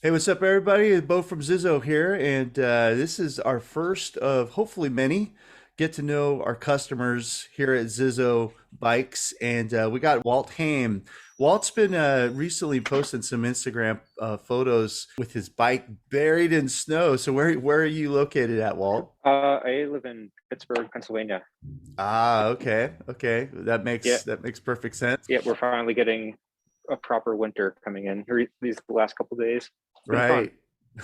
Hey, what's up, everybody? Bo from ZiZZO here, and this is our first of hopefully many get to know our customers here at ZiZZO Bikes, and we got Walt Haim. Walt's been recently posting some Instagram photos with his bike buried in snow. So where are you located at, Walt? I live in Pittsburgh, Pennsylvania. Ah, okay, okay, Yeah, that makes perfect sense, yeah, we're finally getting a proper winter coming in these last couple of days. It's been fun.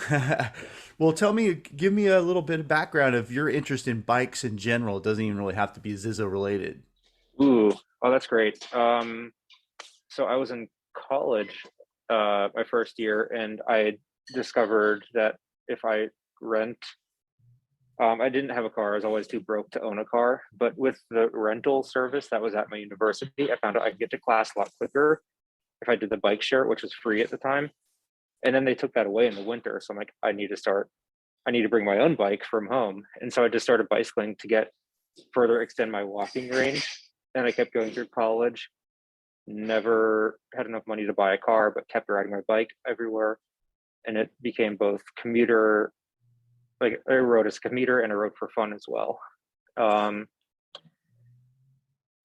right? Well, give me a little bit of background of your interest in bikes in general. It doesn't even really have to be ZiZZO related. Ooh, oh, that's great. So I was in college, my first year, and I discovered that if I rent, I didn't have a car. I was always too broke to own a car. But with the rental service that was at my university, I found out I could get to class a lot quicker if I did the bike share, which was free at the time. And then they took that away in the winter. So I'm like, I need to bring my own bike from home. And so I just started bicycling to get further extend my walking range. And I kept going through college, never had enough money to buy a car, but kept riding my bike everywhere. And it became both commuter, like I rode as a commuter and I rode for fun as well. Um,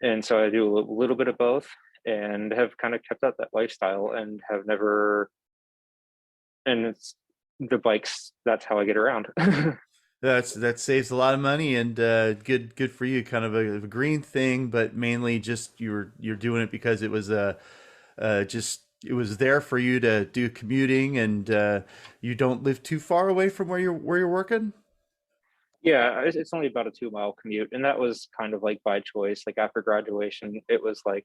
and so I do a little bit of both and have kind of kept up that lifestyle and have never, and it's the bikes, that's how I get around. That saves a lot of money and good for you. Kind of a green thing, but mainly just you're doing it because it was just it was there for you to do commuting, and you don't live too far away from where you're working. Yeah, it's only about a 2 mile commute, and that was kind of like by choice. Like after graduation, it was like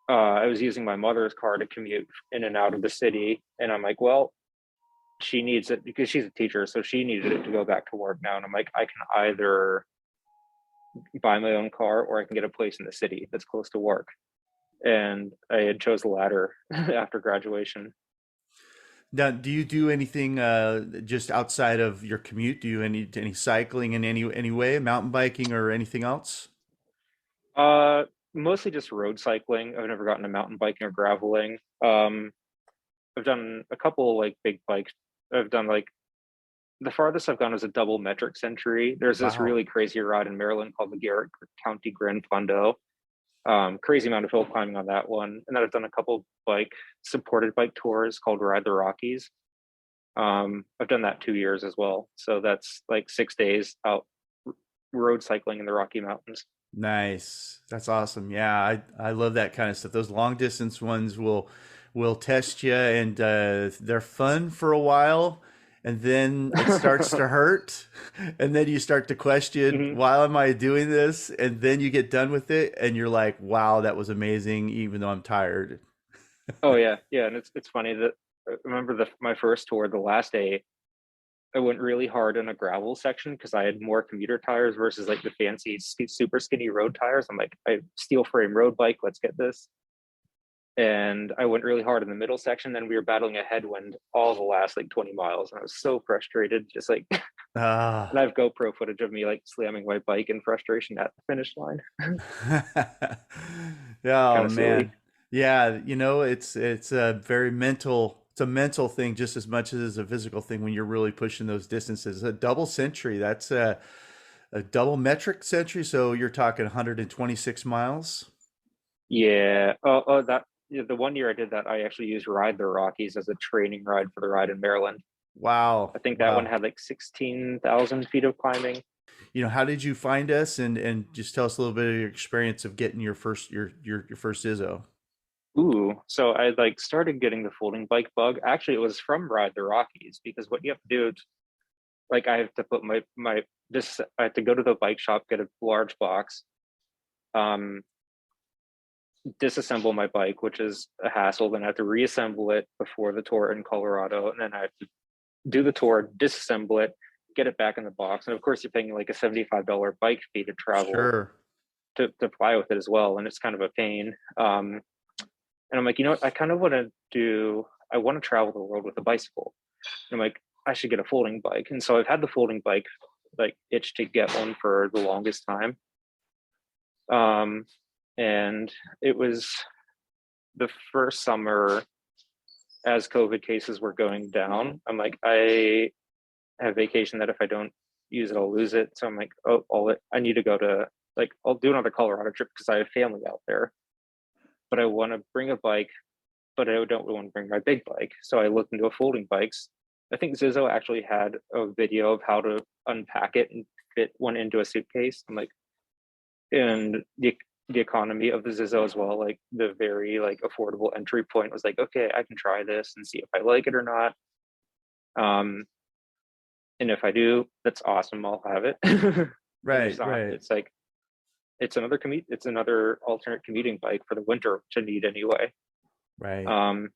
I was using my mother's car to commute in and out of the city, and I'm like, well, she needs it because she's a teacher, so she needed it to go back to work now. And I'm like, I can either buy my own car or I can get a place in the city that's close to work. And I had chose the latter after graduation. Now, do you do anything just outside of your commute? Do you any cycling in any way, mountain biking or anything else? Uh, Mostly just road cycling. I've never gotten a mountain biking or graveling. I've done a couple like big bikes. I've done like the farthest I've gone is a double metric century. There's this Wow. really crazy ride in Maryland called the Garrett County Grand Fondo. Crazy amount of hill climbing on that one. And then I've done a couple bike supported bike tours called Ride the Rockies. I've done that 2 years as well. So that's like 6 days out road cycling in the Rocky Mountains. Nice. That's awesome. Yeah, I love that kind of stuff. Those long distance ones will test you, and they're fun for a while, and then it starts to hurt, and then you start to question, Hmm. why am I doing this? And then you get done with it and you're like, wow, that was amazing, even though I'm tired. Oh yeah, yeah, and it's funny that I remember my first tour. The last day, I went really hard in a gravel section because I had more commuter tires versus like the fancy super skinny road tires. I'm like, I steel frame road bike, let's get this. And I went really hard in the middle section. Then we were battling a headwind all the last like 20 miles, and I was so frustrated. Just like, and I Ah. have GoPro footage of me like slamming my bike in frustration at the finish line. Oh Kind of silly. man. Yeah, it's a very mental it's a mental thing just as much as a physical thing when you're really pushing those distances. A double century, that's a double metric century, so you're talking 126 miles. Yeah. Oh, that yeah, the one year I did that, I actually used Ride the Rockies as a training ride for the ride in Maryland. Wow. I think that one Wow. had like 16,000 feet of climbing. How did you find us, and just tell us a little bit of your experience of getting your first ISO. Ooh, so I like started getting the folding bike bug. Actually, it was from Ride the Rockies because what you have to do, like I have to put my this I have to go to the bike shop, get a large box, um, disassemble my bike, which is a hassle. Then I have to reassemble it before the tour in Colorado, and then I have to do the tour, disassemble it, get it back in the box, and of course you're paying like a $75 bike fee to travel Sure. to fly with it as well, and it's kind of a pain. And I'm like, you know what? I kind of want to do. I want to travel the world with a bicycle. And I'm like, I should get a folding bike. And so I've had the folding bike like itch to get one for the longest time. Um, and it was the first summer. as COVID cases were going down, I'm like, I have vacation that if I don't use it, I'll lose it. So I'm like, oh, I need to go to, like, I'll do another Colorado trip because I have family out there, but I want to bring a bike, but I don't want to bring my big bike. So I looked into folding bikes. I think ZiZZO actually had a video of how to unpack it and fit one into a suitcase. I'm like, and the economy of the ZiZZO as well, like the very like affordable entry point was like, okay, I can try this and see if I like it or not. And if I do, that's awesome. I'll have it. And if Right, not, right, it's like it's another alternate commuting bike for the winter to need anyway. right. Um,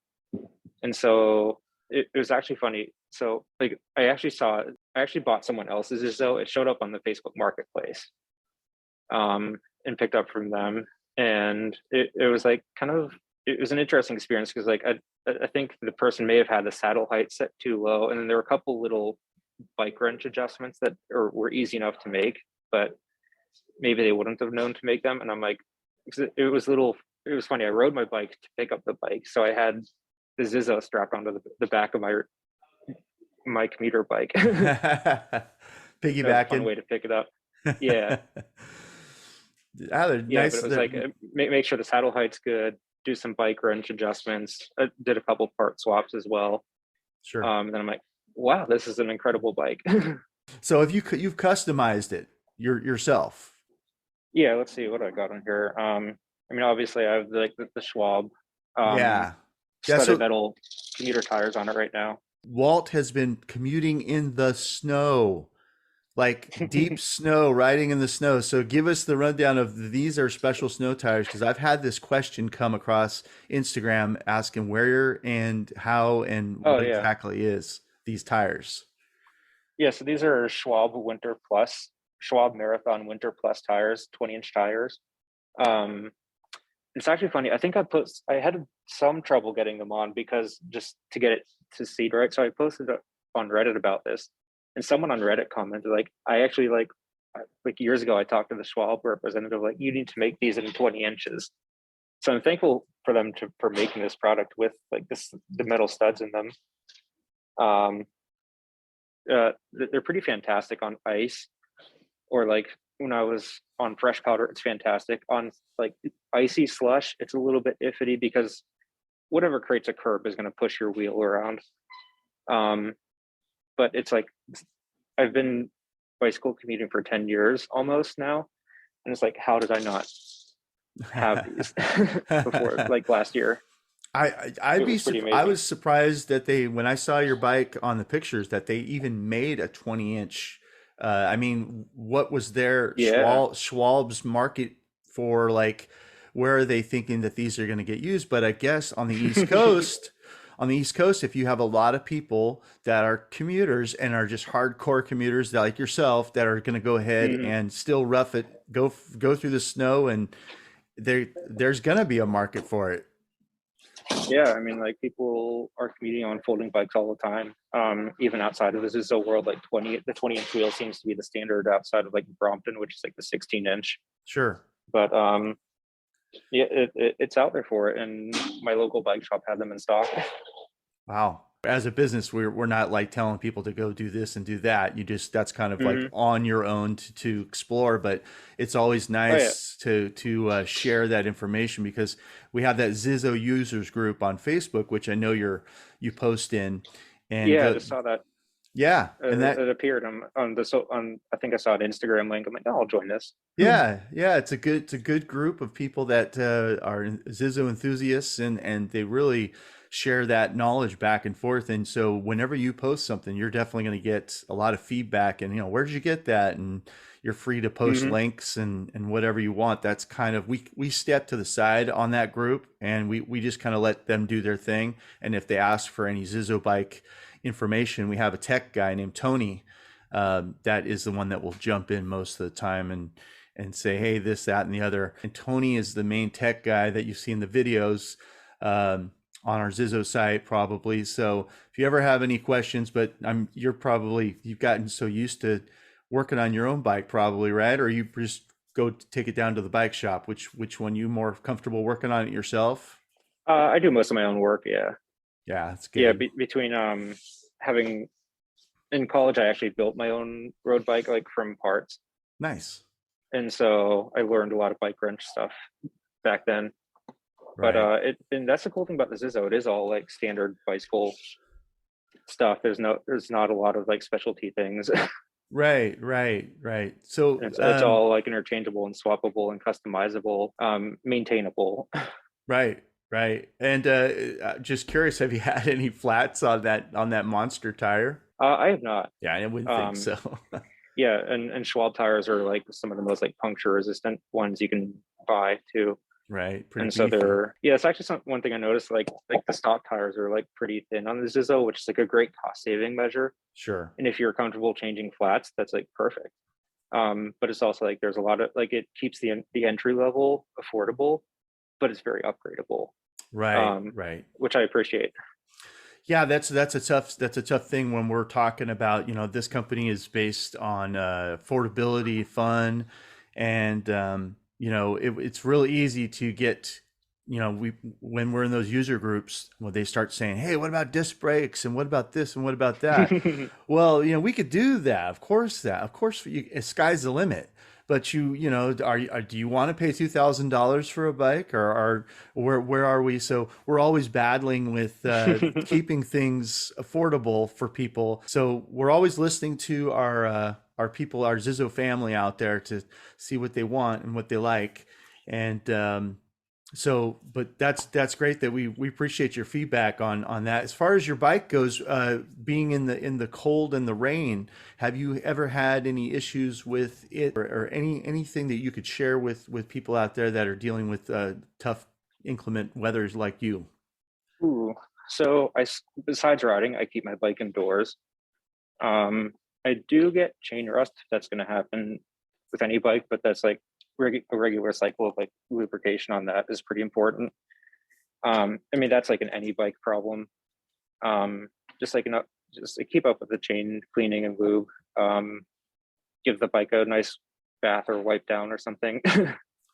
and so it was actually funny. So like I actually bought someone else's ZiZZO. It showed up on the Facebook Marketplace, and picked up from them. And it was like it was an interesting experience because like I think the person may have had the saddle height set too low, and then there were a couple little bike wrench adjustments that were easy enough to make, but maybe they wouldn't have known to make them. And I'm like, it was funny. I rode my bike to pick up the bike, so I had the ZiZZO strapped onto the back of my commuter bike. That was a fun Piggybacking. way to pick it up. Yeah, Ah, they're yeah, but nice. it was like make sure the saddle height's good. Do some bike wrench adjustments. I did a couple part swaps as well. Sure. And then I'm like, wow, this is an incredible bike. So have you've customized it yourself? Yeah, let's see what I got on here. I mean, obviously, I have the Schwab um, Yeah. Yeah. studded So metal commuter tires on it right now. Walt has been commuting in the snow, like deep snow, riding in the snow. So give us the rundown of these are special snow tires because I've had this question come across Instagram asking where and how and Oh what yeah, exactly is these tires. yeah. So these are Schwab Marathon Winter Plus tires, 20-inch tires. Um, it's actually funny. I had some trouble getting them on because just to get it to seat right. So I posted on Reddit about this, and someone on Reddit commented like, I actually like years ago I talked to the Schwab representative like, you need to make these in 20 inches. So I'm thankful for them for making this product with like the metal studs in them. Um, they're pretty fantastic on ice, or like when I was on fresh powder, it's fantastic. On like icy slush, it's a little bit iffy because whatever creates a curb is going to push your wheel around. Um, but it's like I've been bicycle commuting for 10 years almost now, and it's like, how did I not have these before? Like last year, it was pretty I amazing. was surprised that they when I saw your bike on the pictures that they even made a 20-inch. I mean, what was their Yeah. Schwab's market for? Like, where are they thinking that these are going to get used? But I guess on the East Coast, if you have a lot of people that are commuters and are just hardcore commuters like yourself that are going to go ahead Mhm. and still rough it, go through the snow, and there's going to be a market for it. Yeah, I mean, like people are commuting on folding bikes all the time. Even outside of the ZiZZO world, like 20-inch wheel seems to be the standard outside of like Brompton, which is like the 16-inch. Sure. But yeah, it's out there for it, and my local bike shop had them in stock. Wow. As a business, we're not like telling people to go do this and do that. You just that's kind of like Hmm. on your own to explore. But it's always Oh yeah, nice to share that information because we have that ZiZZO users group on Facebook, which I know you post in, and yeah. I just saw that yeah, and it that appeared on I think I saw an Instagram link. I'm like, oh, I'll join this. yeah, it's a good group of people that are ZiZZO enthusiasts, and they really share that knowledge back and forth. And so, whenever you post something, you're definitely going to get a lot of feedback. And where did you get that? And you're free to post Hmm. links and whatever you want. That's kind of we step to the side on that group, and we just kind of let them do their thing. And if they ask for any ZiZZO bike information, we have a tech guy named Tony. That is the one that will jump in most of the time and say, hey, this, that, and the other. And Tony is the main tech guy that you see in the videos on our ZiZZO site, probably. So if you ever have any questions, but you've gotten so used to working on your own bike, probably, right? Or you just go take it down to the bike shop. Which one you more comfortable working on it yourself? I do most of my own work. Yeah. Yeah, that's Yeah, good. between having in college, I actually built my own road bike like from parts, Nice. and so I learned a lot of bike wrench stuff back then. But Right. it and that's the cool thing about the ZiZZO. It is all like standard bicycle stuff. There's not a lot of like specialty things. Right, right, right. So, It's all like interchangeable and swappable and customizable, maintainable. right, right. And just curious, have you had any flats on that monster tire? I have not. Yeah, I wouldn't think Um, so. yeah, and Schwalbe tires are like some of the most like puncture resistant ones you can buy too. Right, pretty And so beefy. it's actually one thing I noticed, like the stock tires are like pretty thin on the ZiZZO, which is like a great cost saving measure. Sure. And if you're comfortable changing flats, that's like perfect. But it's also like there's a lot of like it keeps the entry level affordable, but it's very upgradable, Right, right. which I appreciate. Yeah, that's a tough thing when we're talking about, this company is based on affordability, fun, and it's really easy to get, we when we're in those user groups, when they start saying, "Hey, what about disc brakes and what about this and what about that?" Well, we could do that. Of course, sky's the limit. But do you want to pay $2,000 for a bike, or where are we? So we're always battling with keeping things affordable for people. So we're always listening to our people, our ZiZZO family out there, to see what they want and what they like. And but that's great that we appreciate your feedback on that. As far as your bike goes, being in the cold and the rain, have you ever had any issues with it, or anything that you could share with people out there that are dealing with tough, inclement weathers like you? Ooh, so besides riding, I keep my bike indoors. Um, I do get chain rust. That's going to happen with any bike, but that's like a regular cycle of like lubrication on that is pretty important. I mean, that's like an any bike problem. Um, just like enough, just to keep up with the chain cleaning and lube. Um, give the bike a nice bath or wipe down or something.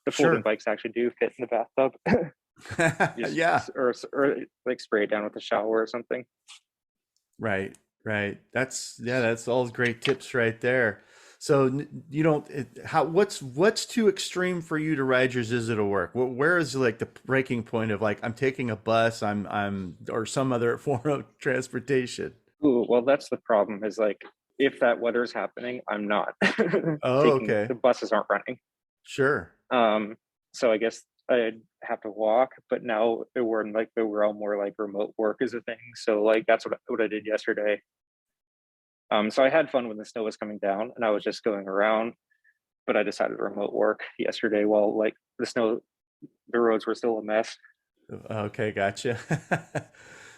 The folding Sure. bikes actually do fit in the bathtub. Just Yeah. or like spray it down with a shower or something. Right, right. That's all great tips right there. So you don't how what's too extreme for you to ride your ZiZZO to work? Where is like the breaking point of like I'm taking a bus, I'm or some other form of transportation? Ooh, well, that's the problem. Is like if that weather's happening, I'm not Oh, taking okay. the buses aren't running. Sure. Um, so I guess I'd have to walk. But now we're in like the realm where like remote work is a thing. So like that's what I did yesterday. So I had fun when the snow was coming down, and I was just going around. But I decided to remote work yesterday while like the roads were still a mess. Okay, gotcha.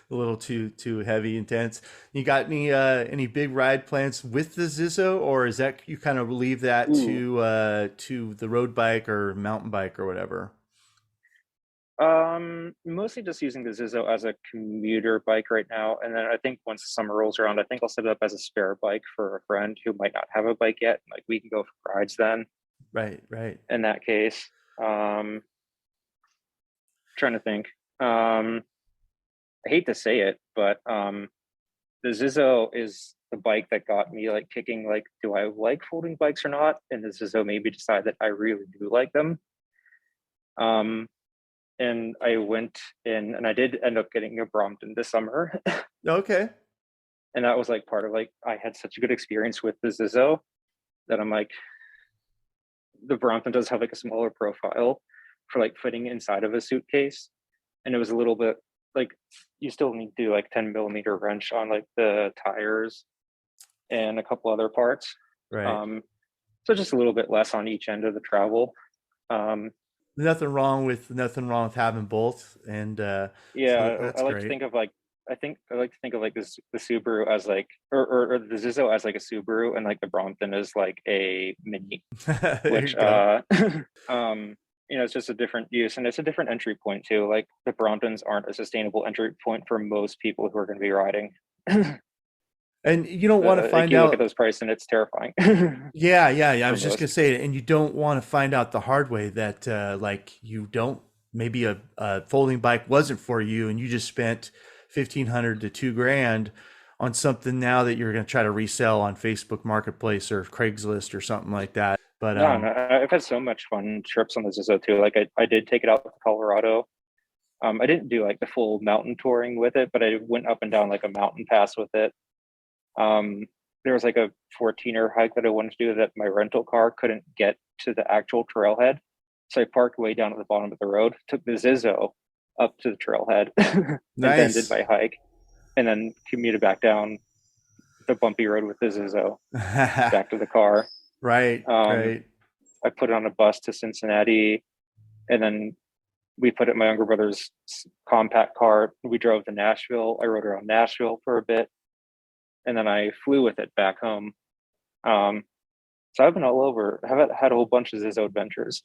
A little too heavy, intense. You got any big ride plans with the ZiZZO, or is that you kind of leave that Ooh, to the road bike or mountain bike or whatever? mostly just using the ZiZZO as a commuter bike right now, and then I think once summer rolls around, I think I'll set it up as a spare bike for a friend who might not have a bike yet. Like we can go for rides then. Right, right. In that case, trying to think. I hate to say it, but the ZiZZO is the bike that got me like kicking. Like, do I like folding bikes or not? And the ZiZZO made me decide that I really do like them. Um, and I went in, and I did end up getting a Brompton this summer, Okay. and that was like part of like I had such a good experience with the ZiZZO that I'm like the Brompton does have like a smaller profile for like fitting inside of a suitcase, and it was a little bit like you still need to do like 10 millimeter wrench on like the tires and a couple other parts. Right. Um, so just a little bit less on each end of the travel. Um, Nothing wrong with having both, and so yeah, I that's like to great. think of like I like to think of like this the Subaru as like or the ZiZZo as like a Subaru, and like the Brompton is like a Mini, There you which go. um it's just a different use, and it's a different entry point too. Like the Bromptons aren't a sustainable entry point for most people who are going to be riding. And you don't want to Like find you look at out. those prices and it's terrifying Yeah, yeah, yeah. I for was just gonna most. say it, and you don't want to find out the hard way that like you don't maybe a folding bike wasn't for you, and you just spent 1,500 to 2 grand on something now that you're going to try to resell on Facebook Marketplace or Craigslist or something like that. But No, no, I've had so much fun trips on the ZiZZO too. Like I did take it out to Colorado. I didn't do like the full mountain touring with it, but I went up and down like a mountain pass with it. Um, there was like a 14er hike that I wanted to do that my rental car couldn't get to the actual trailhead. So I parked way down at the bottom of the road, took the ZiZZO up to the trailhead, and then did nice. my hike, and then commuted back down the bumpy road with the ZiZZO back to the car. Right, Um, right. I put it on a bus to Cincinnati, and then we put it in my younger brother's compact car. We drove to Nashville. I rode around Nashville for a bit, and then I flew with it back home. Um, so I've been all over. I've had a whole bunch of ZiZZO adventures.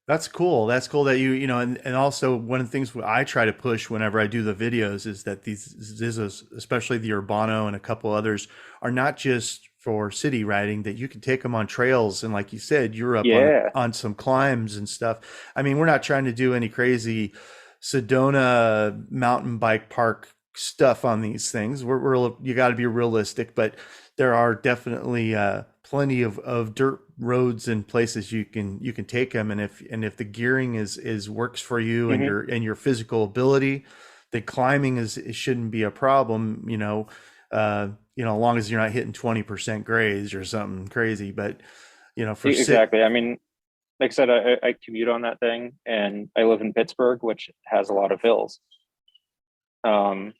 That's cool. That's cool that you know, and also one of the things I try to push whenever I do the videos is that these ZiZZos, especially the Urbano and a couple others, are not just for city riding, that you can take them on trails. And like you said, you're up Yeah. on some climbs and stuff. I mean, we're not trying to do any crazy Sedona mountain bike park stuff on these things. We're you got to be realistic, but there are definitely plenty of dirt roads and places you can take them. And if the gearing is works for you Hmm. and your physical ability, the climbing is it shouldn't be a problem. As long as you're not hitting 20% grades or something crazy. But for sit, Exactly. I mean, like I said, I commute on that thing, and I live in Pittsburgh, which has a lot of hills. Um,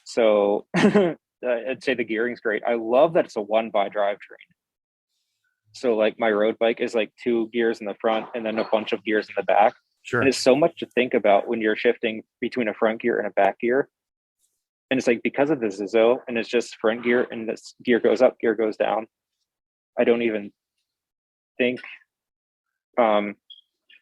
so I'd say the gearing's great. I love that it's a one by drivetrain. So like my road bike is like two gears in the front and then a bunch of gears in the back. And sure, it's so much to think about when you're shifting between a front gear and a back gear. And it's like because of the ZiZZO and it's just front gear and this gear goes up, gear goes down. I don't even think um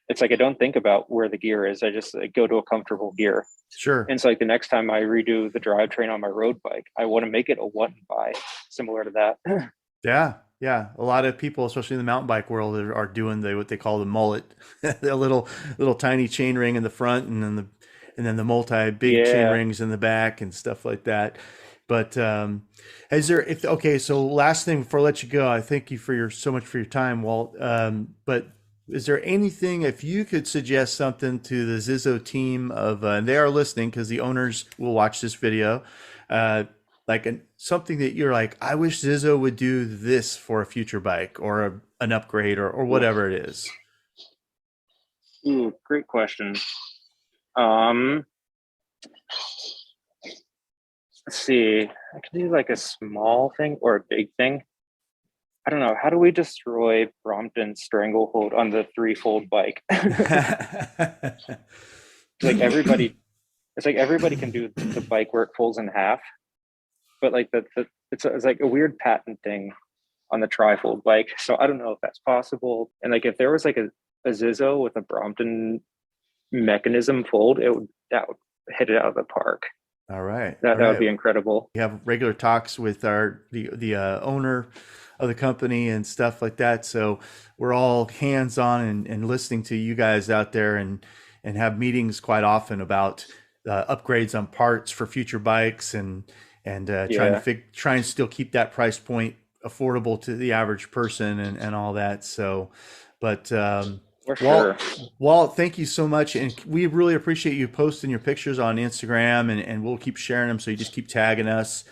it's like I don't think about where the gear is. I just like, go to a comfortable gear. sure. And so like the next time I redo the drivetrain on my road bike, I want to make it a one by similar to that. Yeah, yeah. A lot of people, especially in the mountain bike world, are doing what they call the mullet, the little tiny chain ring in the front, and then the multi big chain Yeah. rings in the back and stuff like that. But is there if okay? So last thing before I let you go, I thank you for your so much for your time, Walt. But is there anything if you could suggest something to the ZiZZO team and they are listening because the owners will watch this video. Uh, like something that you're like, I wish ZiZZO would do this for a future bike or an upgrade or Ooh, whatever it is. ooh, great question. Um, let's see. I could do like a small thing or a big thing. I don't know. How do we destroy Brompton's stranglehold on the threefold bike? like everybody, it's like everybody can do the bike where it folds in half, but like it's like a weird patent thing on the trifold bike. So I don't know if that's possible. And like if there was like a ZiZZO with a Brompton mechanism fold, that would hit it out of the park. All right, all That would right. be incredible. We have regular talks with the owner of the company and stuff like that. So we're all hands on and listening to you guys out there and have meetings quite often about upgrades on parts for future bikes and Yeah, try and still keep that price point affordable to the average person and all that. So, but for sure. Walt, Walt, thank you so much, and we really appreciate you posting your pictures on Instagram, and we'll keep sharing them. So you just keep tagging us,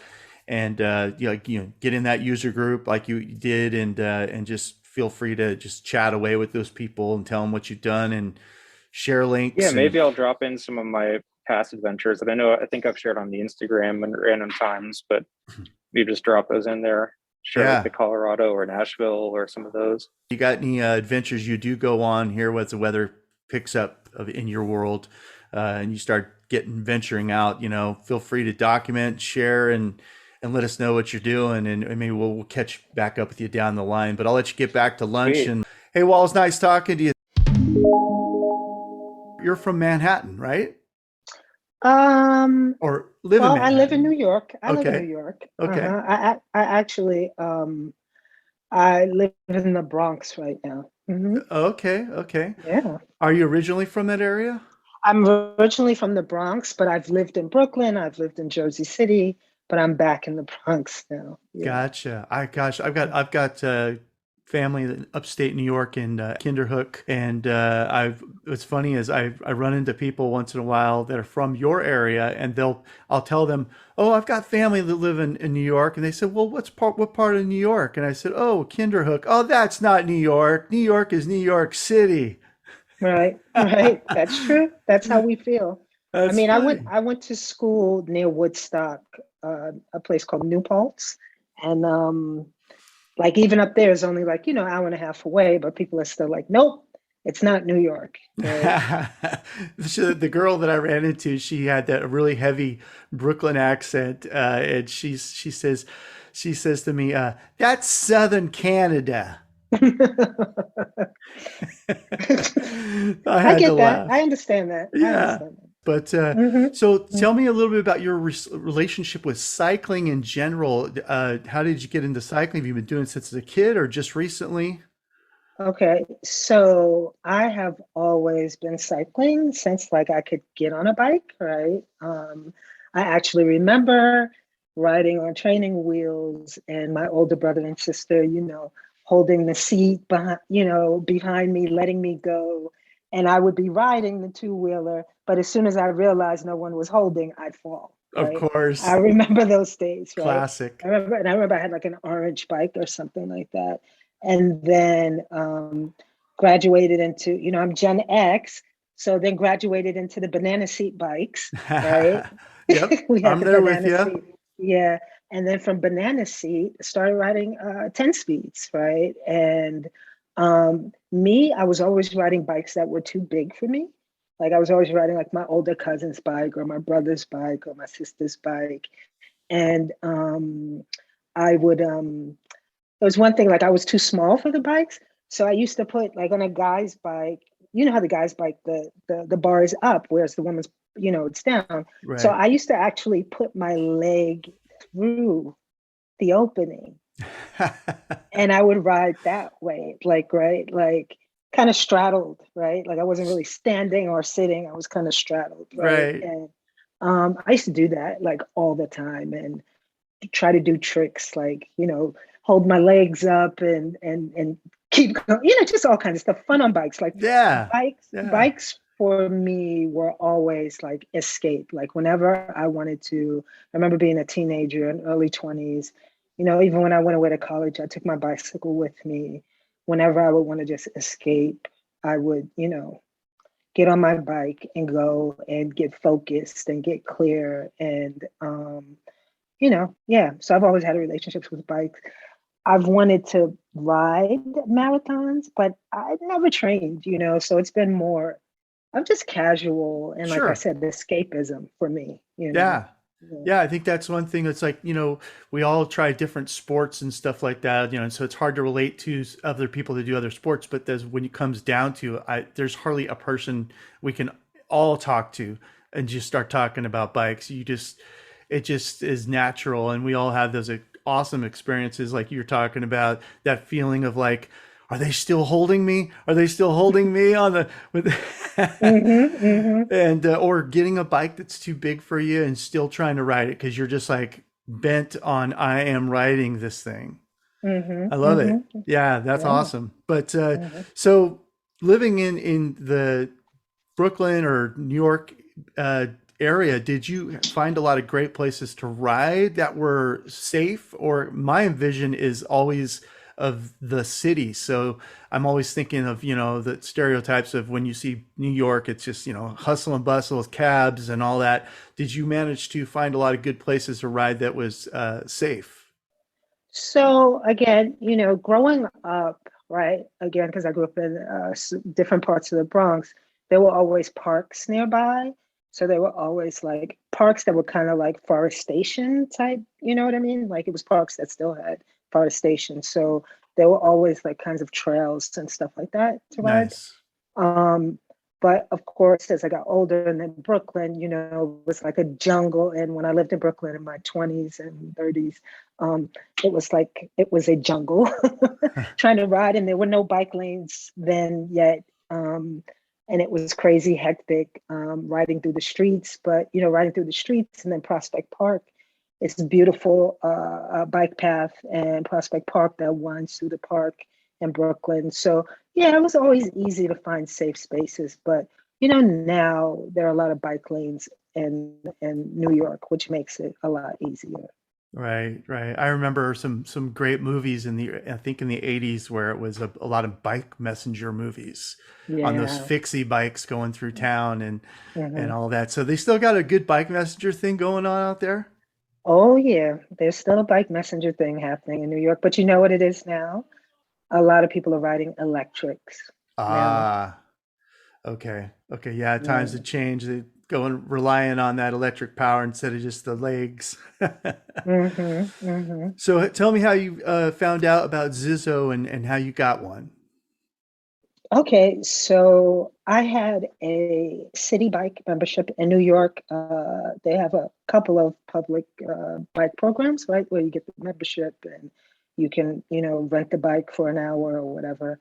and get in that user group like you did, and just feel free to just chat away with those people and tell them what you've done and share Yeah, links and maybe I'll drop in some of my past adventures that I think I've shared on the Instagram and random times, but you just drop those in there. Share like the yeah. Colorado or Nashville or some of those. You got any adventures you do go on here once the weather picks up in your world and you start getting venturing out? Feel free to document, share, and let us know what you're doing, and maybe we'll catch back up with you down the line. But I'll let you get back to lunch. Sweet. And hey, Wall, it's nice talking to you. You're from Manhattan, right? Um, Or live in well, I live in New Manhattan? York. I live in New Okay, York. okay, I actually I live in the Bronx right now. okay, okay. Yeah. Are you originally from that area? I'm originally from the Bronx, but I've lived in Brooklyn, I've lived in Jersey City, but I'm back in the Bronx now. Yeah. Gotcha. I've got family in upstate New York and Kinderhook, and I've what's funny is I run into people once in a while that are from your area, and I'll tell them, oh, I've got family that live in New York, and they said, well, what part of New York? And I said, oh, Kinderhook. Oh, that's not New York. New York is New York City. Right, right. That's true. That's how we feel. I That's mean, I went funny. I went to school near Woodstock, a place called New Paltz, and like even up there is only like, hour and a half away, but people are still like, nope, it's not New York, right? The girl that I ran into, she had that really heavy Brooklyn accent, and she says to me, "That's Southern Canada." I I had to get that. I laugh. understand that. I Yeah, understand but that. so tell Hmm. me a little bit about your relationship with cycling in general. How did you get into cycling? Have you been doing it since a kid, or just recently? Okay, so I have always been cycling since like I could get on a bike, right? I actually remember riding on training wheels and my older brother and sister, holding the seat behind me, letting me go. And I would be riding the two-wheeler, but as soon as I realized no one was holding, I'd fall, Of right? I course, remember those days, right? classic. I remember I had like an orange bike or something like that, and then graduated into, I'm Gen X, so then graduated into the banana seat bikes, right? Yep, We had I'm the there with banana you. seat, yeah, and then from banana seat started riding 10 speeds, right? And me, I was always riding bikes that were too big for me. Like I was always riding like my older cousin's bike or my brother's bike or my sister's bike, and I would there was one thing, like I was too small for the bikes. So I used to put like on a guy's bike, you know how the guy's bike, the bar is up, whereas the woman's, it's down. So Right. I used to actually put my leg through the opening and I would ride that way, like, right, like kind of straddled, right? Like I wasn't really standing or sitting, I was kind of straddled, right? Right. And I used to do that like all the time. And try to do tricks like hold my legs up and keep going, just all kinds of stuff, fun on bikes, like Yeah. Yeah. bikes for me were always like escape. Like whenever I wanted to, I remember being a teenager in early 20s, even when I went away to college, I took my bicycle with me. Whenever I would want to just escape, I would get on my bike and go and get focused and get clear. And yeah. So I've always had relationships with bikes. I've wanted to ride marathons, but I never trained, so it's been more of just casual and, like I Sure. said, escapism for me. Yeah. Yeah. Yeah, I think that's one thing that's like, we all try different sports and stuff like that, and so it's hard to relate to other people that do other sports, but when it comes down to there's hardly a person we can all talk to and just start talking about bikes. It just is natural, and we all have those awesome experiences like you're talking about, that feeling of like, are they still holding me? Are they still holding me on the with Mm-hmm. and or getting a bike that's too big for you and still trying to ride it because you're just like bent on I am riding this thing. I Mm-hmm. love it. Mm-hmm. Yeah, that's Yeah. awesome. But Mm-hmm. so living in the Brooklyn or New York uh, area, did you find a lot of great places to ride that were safe? Or my vision is always of the city. So I'm always thinking of, the stereotypes of when you see New York, it's just, hustle and bustle with cabs and all that. Did you manage to find a lot of good places to ride that was safe? So again, growing up, right? Again, because I grew up in different parts of the Bronx, there were always parks nearby. So there were always like parks that were kind of like forestation type, you know what I mean? Like it was parks that still had forestation. So there were always like kinds of trails and stuff like that to ride. Nice. Um, but of course, as I got older and then Brooklyn, it was like a jungle. And when I lived in Brooklyn in my 20s and 30s, it was like it was a jungle trying to ride, and there were no bike lanes then yet. and it was crazy hectic riding through the streets. But riding through the streets and then Prospect Park, it's a beautiful bike path, and Prospect Park that winds through the park in Brooklyn. So yeah, it was always easy to find safe spaces. But now there are a lot of bike lanes in New York, which makes it a lot easier. Right, right. I remember some great movies in the I think in the 80s where it was a lot of bike messenger movies on those Yeah. fixie bikes going through town and Hmm. all that. So they still got a good bike messenger thing going on out there? Oh yeah, there's still a bike messenger thing happening in New York, but you know what it is now? A lot of people are riding electrics now. Ah, okay. Okay, yeah, times Yeah. have changed. They going relying on that electric power instead of just the legs. Hmm. Hmm. So tell me how you found out about ZiZZO and how you got one. Okay, so I had a city bike membership in New York. They have a couple of public bike programs, right, where you get the membership and you can, rent the bike for an hour or whatever.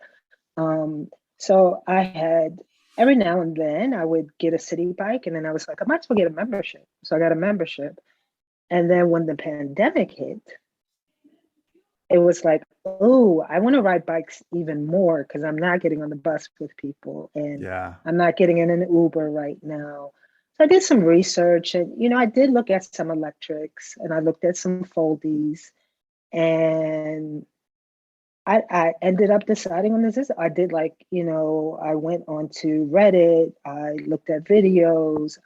Um, so I had every now and then I would get a city bike, and then I was like, I might as well get a membership. So I got a membership. And then when the pandemic hit, it was like, oh, I want to ride bikes even more because I'm not getting on the bus with people and Yeah. I'm not getting in an Uber right now. So I did some research, and I did look at some electrics and I looked at some foldies, and I ended up deciding on this. I did, like, I went onto Reddit, I looked at videos,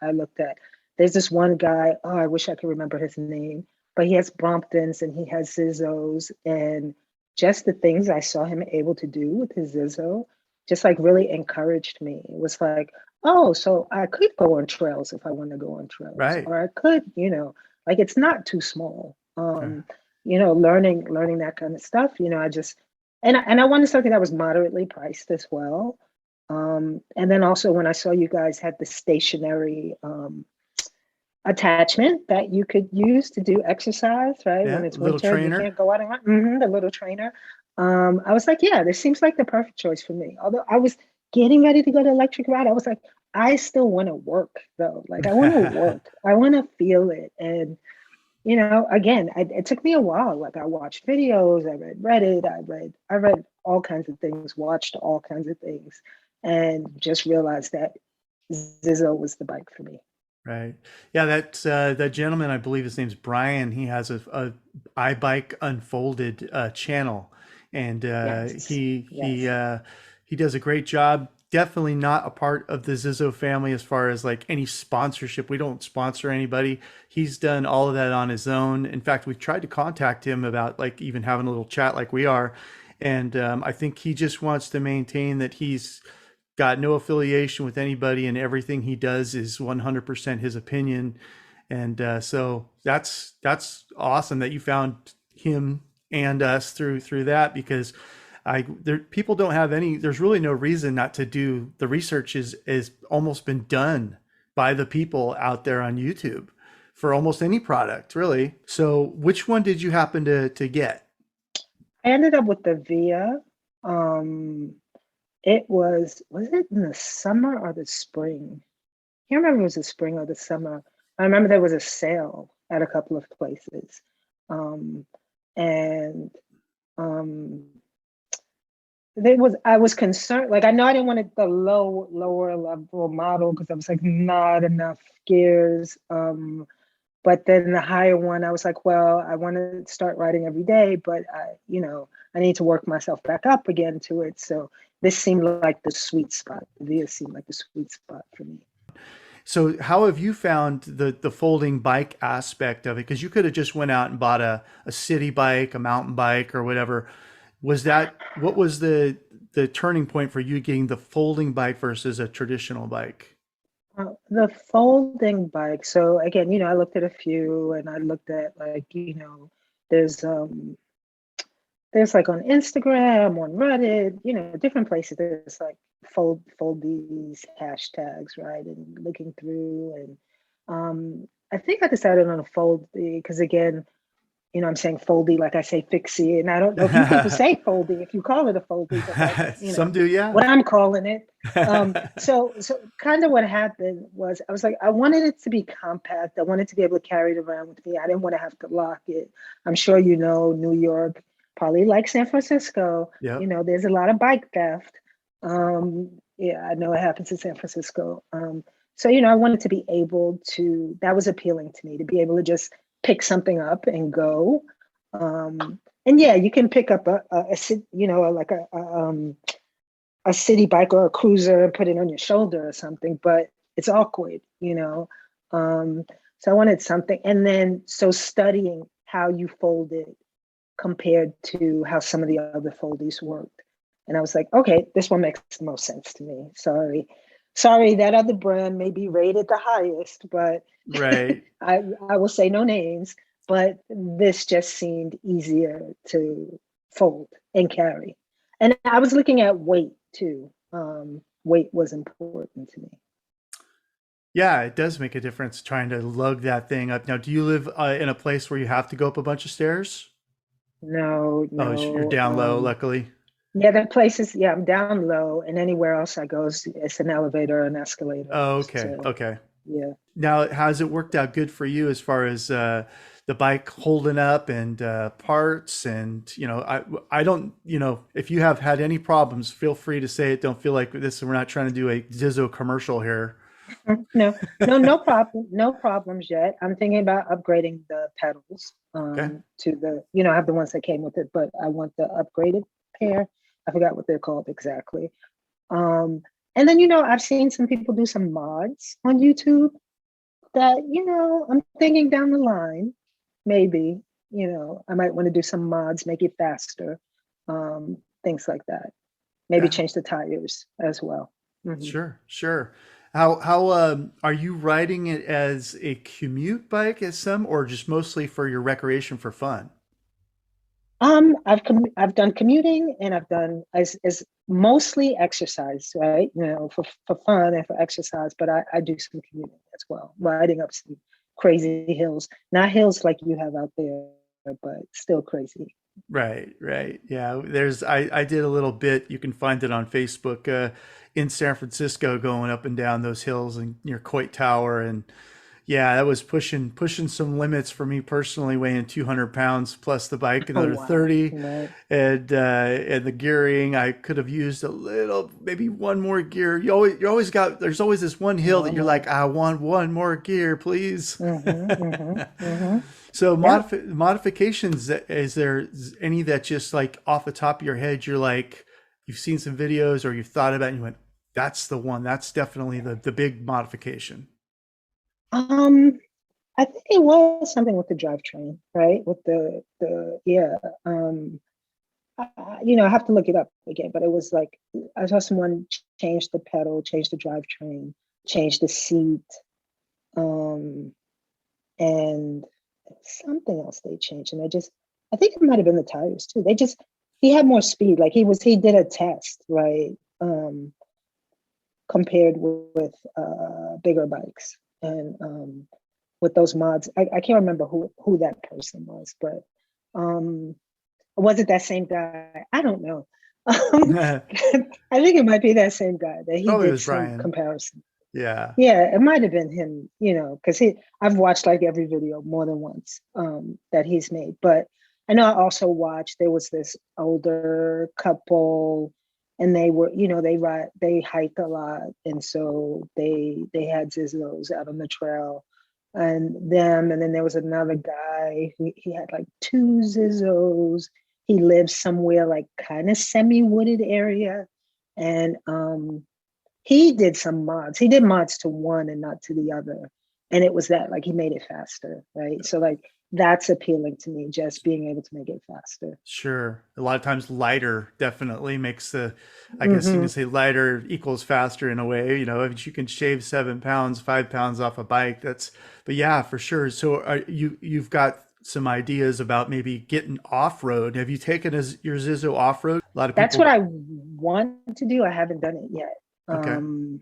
there's this one guy, oh, I wish I could remember his name, but he has Bromptons and he has ZiZZos, and just the things I saw him able to do with his ZiZZo just like really encouraged me. It was like, oh, so I could go on trails if I want to go on trails, Right. or I could, like it's not too small. Yeah. Learning that kind of stuff, I just and I wanted something that was moderately priced as well. And then also when I saw you guys had the stationary attachment that you could use to do exercise, right? When Yeah. it's Little winter and you trainer. can't go out and run, the little trainer. I was like, yeah, this seems like the perfect choice for me. Although I was getting ready to go to electric ride, I was like, I still want to work though. Like I want to work. I want to feel it. And again, it took me a while. Like I watched videos, I read Reddit, I read all kinds of things, watched all kinds of things, and just realized that ZiZZo was the bike for me. Right. Yeah, that gentleman, I believe his name's Brian. He has a iBike Unfolded channel, and Yes, yes. he does a great job. Definitely not a part of the ZiZZo family as far as like any sponsorship. We don't sponsor anybody. He's done all of that on his own. In fact, we've tried to contact him about like even having a little chat like we are, and I think he just wants to maintain that he's got no affiliation with anybody and everything he does is 100% his opinion. And so that's awesome that you found him and us through that, because people don't have any, there's really no reason not to do the research. Is almost been done by the people out there on YouTube for almost any product really. So which one did you happen to get? I ended up with the Via. Um, it was it in the summer or the spring? I can't remember if it was the spring or the summer. I remember there was a sale at a couple of places. Um, and um, I was concerned, like I know I didn't want it the lower level model because I was like not enough gears. But then the higher one, I was like, well, I want to start riding every day, but I need to work myself back up again to it. So this seemed like the sweet spot. The Via seemed like the sweet spot for me. So how have you found the folding bike aspect of it? Because you could have just went out and bought a city bike, a mountain bike, or whatever. What was the turning point for you getting the folding bike versus a traditional bike? The folding bike. So again, I looked at a few, and I looked at, like, there's there's like on Instagram, on Reddit, different places. There's like fold these hashtags, right? And looking through, and I think I decided on a fold because again, I'm saying foldy, like I say fixie, and I don't know if you people say foldy, if you call it a foldy, but that's, Some do, yeah. what I'm calling it. So kind of what happened was I was like, I wanted it to be compact. I wanted to be able to carry it around with me. I didn't want to have to lock it. I'm sure New York, probably like San Francisco, Yep. there's a lot of bike theft. Yeah, I know it happens in San Francisco. So, I wanted to be able to, that was appealing to me, to be able to just pick something up and go. And yeah, you can pick up like a city bike or a cruiser and put it on your shoulder or something, but it's awkward. So I wanted something. And then, so studying how you fold it compared to how some of the other foldies worked. And I was like, okay, this one makes the most sense to me. Sorry, that other brand may be rated the highest, but Right. I will say no names, but this just seemed easier to fold and carry. And I was looking at weight too. Weight was important to me. Yeah, it does make a difference trying to lug that thing up. Now, do you live in a place where you have to go up a bunch of stairs? No, Oh, you're no. down low, luckily. Yeah, the places, yeah, I'm down low, and anywhere else I go, it's an elevator or an escalator. Oh, okay. So, Okay. yeah. Now, has it worked out good for you as far as the bike holding up and parts? And, I don't, if you have had any problems, feel free to say it. Don't feel like this. We're not trying to do a ZiZZO commercial here. No, no, no problem. No problems yet. I'm thinking about upgrading the pedals Okay. to I have the ones that came with it, but I want the upgraded pair. I forgot what they're called exactly. Um, and then, I've seen some people do some mods on YouTube that, I'm thinking down the line, maybe, I might want to do some mods, make it faster, things like that. Maybe Yeah. change the tires as well. Mhm. Sure. Sure. How are you riding it as a commute bike as some, or just mostly for your recreation for fun? I've done commuting, and I've done as mostly exercise, right? For fun and for exercise, but I do some commuting as well, riding up some crazy hills, not hills like you have out there, but still crazy. Right, right. Yeah, I did a little bit. You can find it on Facebook in San Francisco going up and down those hills and near Coit Tower. And yeah, that was pushing some limits for me personally, weighing 200 pounds plus the bike Oh another wow. 30. Right. And the gearing, I could have used a little, maybe one more gear. You always got, there's always this one hill that One you're more. like, I want one more gear, please. Mm-hmm. So Yeah. modifications, is there any that just like off the top of your head, you're like, you've seen some videos or you've thought about it and you went, that's the one, that's definitely the big modification. Um, I think it was something with the drivetrain, right? With the yeah. I have to look it up again, but it was like I saw someone change the pedal, change the drivetrain, change the seat, um, and something else they changed. And I think it might have been the tires too. He had more speed. Like he did a test, right? Compared with bigger bikes. And with those mods, I can't remember who that person was, but um, was it that same guy? I don't know. Probably I think it might be that same guy that he did was some Brian. comparison. Yeah. Yeah, it might have been him, because I've watched like every video more than once that he's made. But I know I also watched, there was this older couple, and they were, they hiked a lot. And so they had ZiZZos out on the trail, and then there was another guy who he had like two ZiZZos. He lives somewhere like kind of semi-wooded area. And he did some mods. He did mods to one and not to the other. And it was that, like, he made it faster, right? So, like, that's appealing to me, just being able to make it faster. Sure. A lot of times lighter definitely makes I guess you can Mm-hmm. say lighter equals faster in a way, if you can shave 7 pounds, 5 pounds off a bike, but yeah, for sure. So you've got some ideas about maybe getting off road. Have you taken your ZiZZO off road? A lot of That's what people. I want to do. I haven't done it yet. Okay. Um,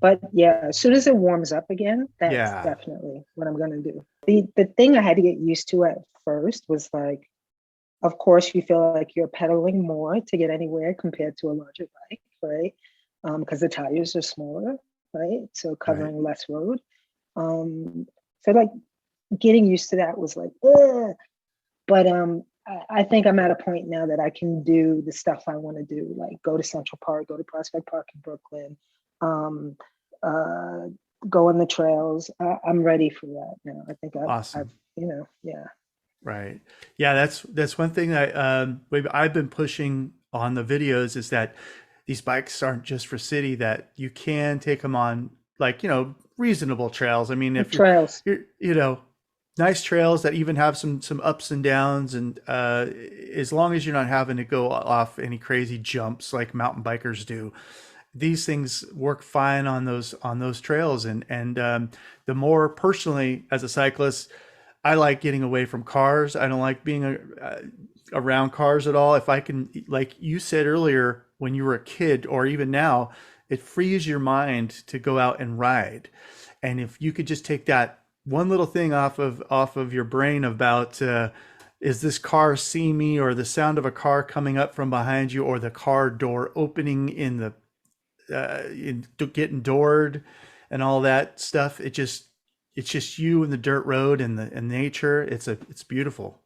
But yeah, as soon as it warms up again, that's Yeah. definitely what I'm gonna do. The thing I had to get used to at first was like, of course, you feel like you're pedaling more to get anywhere compared to a larger bike, right? Because the tires are smaller, right? So Right. covering less road. So like getting used to that was like, ugh. But I think I'm at a point now that I can do the stuff I want to do, like go to Central Park, go to Prospect Park in Brooklyn, um, uh, go on the trails. I'm ready for that now. I think I've Awesome. yeah. Right. Yeah, that's one thing that I've been pushing on the videos is that these bikes aren't just for city, that you can take them on, like, reasonable trails. I mean, if Trails, you're nice trails that even have some ups and downs, and as long as you're not having to go off any crazy jumps like mountain bikers do, these things work fine on those trails. And the more, personally, as a cyclist, I like getting away from cars. I don't like being around cars at all. If I can, like you said earlier, when you were a kid, or even now, it frees your mind to go out and ride. And if you could just take that one little thing off of your brain about is this car seeing me, or the sound of a car coming up from behind you, or the car door opening in the getting doored, and all that stuff. It's just you and the dirt road and the and nature. It's beautiful.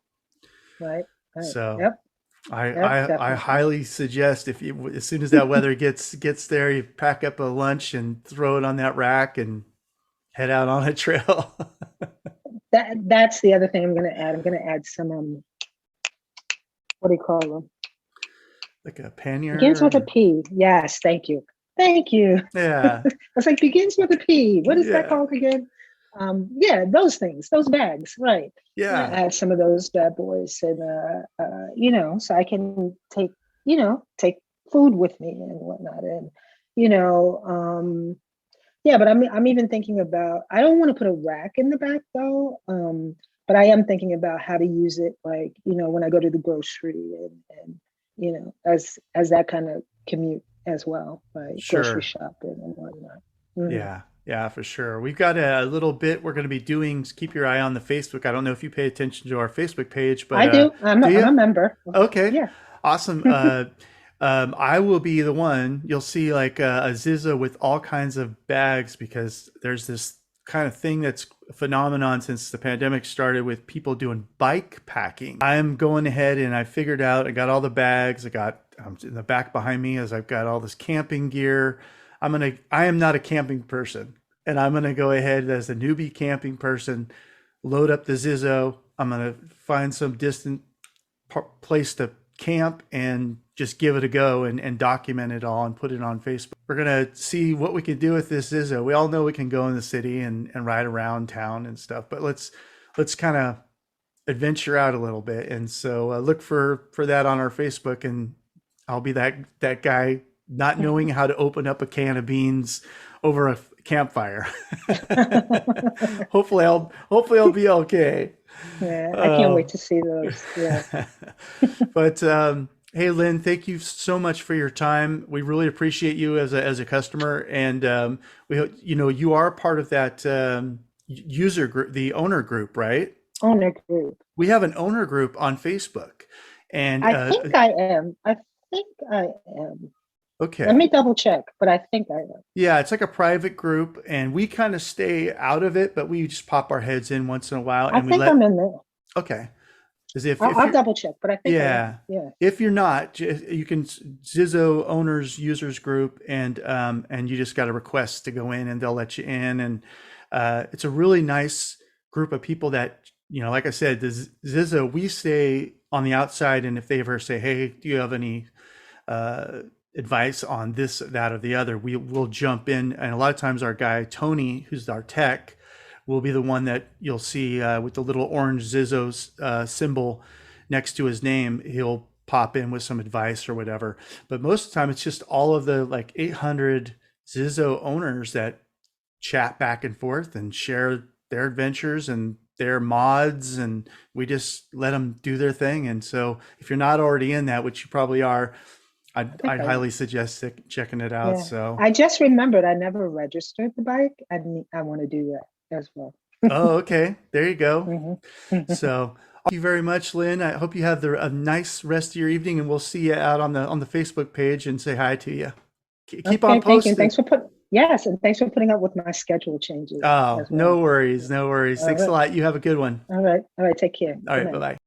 right? Right. So Yep. Yep. I Definitely. highly suggest, if you, as soon as that weather gets there, you pack up a lunch and throw it on that rack and head out on a trail. That's the other thing I'm gonna add. I'm gonna add some what do you call them? Like a Begins with a pannier. P. Yes, thank you. Thank you. I Yeah. was like, begins with a P. What is that Yeah. called again? Yeah, those things, those bags, right. I'm gonna Yeah. add some of those bad boys, and so I can take food with me and whatnot. And you know, yeah, but I'm even thinking about, I don't want to put a rack in the back though. But I am thinking about how to use it, like, when I go to the grocery, and as that kind of commute as well, right? Grocery Sure. shopping and whatnot. Mhm. Yeah. Yeah, for sure. We've got a little bit we're going to be doing. Keep your eye on the Facebook. I don't know if you pay attention to our Facebook page, but I do. do I'm you? a member. Okay, Yeah. awesome. I will be the one. You'll see, like a ZiZZO with all kinds of bags, because there's this kind of thing that's a phenomenon since the pandemic started, with people doing bike packing. I'm going ahead and I figured out, I got all the bags. I got in the back behind me, as I've got all this camping gear. I am not a camping person, and I'm gonna go ahead as a newbie camping person, load up the ZiZZO. I'm gonna find some distant place to camp and just give it a go, and document it all and put it on Facebook. We're going to see what we can do with this ZiZZO. We all know we can go in the city and ride around town and stuff, but let's kind of adventure out a little bit. And so look for that on our Facebook, and I'll be that guy not knowing how to open up a can of beans over a campfire. Hopefully I'll be okay. Yeah, I can't Uh, wait to see those. Yeah. but hey, Lynn, thank you so much for your time. We really appreciate you as a customer, and you are part of that user group, the owner group, right? Owner group. We have an owner group on Facebook, and I think I am. I think I am. Let okay, me double check, but I think I am. yeah, it's like a private group, and we kind of stay out of it, but we just pop our heads in once in a while, I and we think let. I'm in there. Okay, as if I'll you're. double check, but I think I am. Yeah. Yeah. If you're not, you can ZiZZO owners users group, and you just got a request to go in, and they'll let you in. And it's a really nice group of people that, like I said, the ZiZZO, we stay on the outside, and if they ever say, "Hey, do you have any uh, advice on this, that, or the other," we will jump in. And a lot of times, our guy Tony, who's our tech, will be the one that you'll see with the little orange ZiZZO symbol next to his name. He'll pop in with some advice or whatever. But most of the time, it's just all of the like 800 ZiZZO owners that chat back and forth and share their adventures and their mods, and we just let them do their thing. And so if you're not already in that, which you probably are, I think I'd I highly suggest checking it out. yeah. So, I just remembered I never registered the bike. I want to do that as well. oh, okay. There you go. Mhm. So, thank you very much, Lynn. I hope you have a nice rest of your evening, and we'll see you out on the Facebook page and say hi to you. Keep on Okay, thank you. And posting. thanks for putting up with my schedule changes Oh, as well. no worries. No worries. All Thanks a right. lot. You have a good one. All right. All right. Take care. All Good right. Bye night. bye.